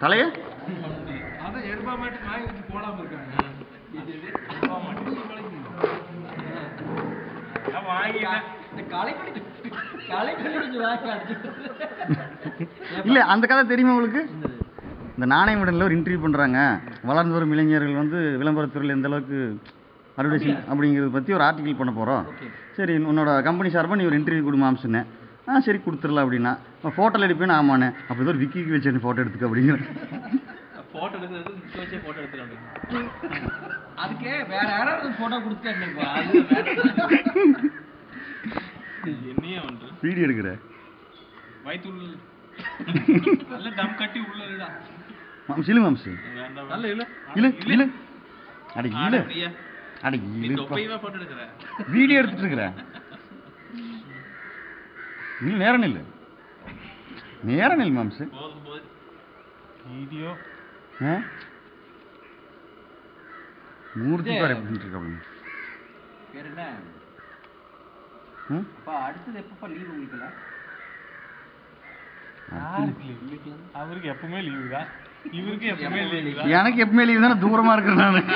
தலைய அதான் எருபா மாட்டு நாய் வச்சு போடாம இருக்காங்க. இல்ல அந்த கதை தெரியுமா உங்களுக்கு? இந்த நாணயமடனில் ஒரு இன்டர்வியூ பண்ணுறாங்க, வளர்ந்து வரும் இளைஞர்கள் வந்து விளம்பரத்துறையில் எந்த அளவுக்கு அட்வர்டைஸிங் அப்படிங்கிறத பற்றி ஒரு ஆர்டிக்கல் பண்ண போகிறோம். சரி உன்னோட கம்பெனி சார்பாக நீ ஒரு இன்டர்வியூ கொடுமான்னு சொன்னேன். சரி கொடுத்துடலாம் அப்படின்னா, ஃபோட்டோவில் எடுப்பேன்னு ஆமாண்ணே. அப்போ ஏதோ ஒரு விக்கிக்கு வச்சு ஃபோட்டோ எடுத்துக்க அப்படிங்கிற ஃபோட்டோ எடுக்கிறது ஃபோட்டோ எடுத்துக்கலாம். அதுக்கே வேற யாராவது ஃபோட்டோ கொடுத்தேன் என்னையே வந்து வீடியோ எடுக்கிற வயிற்றுள்ள நல்ல தம் கட்டி உள்ள இல்லடா மாம்ஸ் இழு மாம்ஸ் நல்ல இல்ல இழு இழு அட இழு அட நீ இழு தொப்பையவா போட்டோ எடுக்கற வீடியோ எடுத்துட்டு இருக்கற நீ நேரம் இல்ல மாம்ஸ் போதும் வீடியோ மூர்த்தி பாரு எப்படி இருக்காங்க. பேர் என்ன? அப்பா அடுத்தது எப்பப்பா லீவ் உங்களுக்கு? அவருக்கு எப்பவுமே லீவு தான், இவருக்கு எப்பவுமே லீவு தான். எனக்கு எப்பவுமே லீவு தானே, தூரமா இருக்கிறேன் நான்.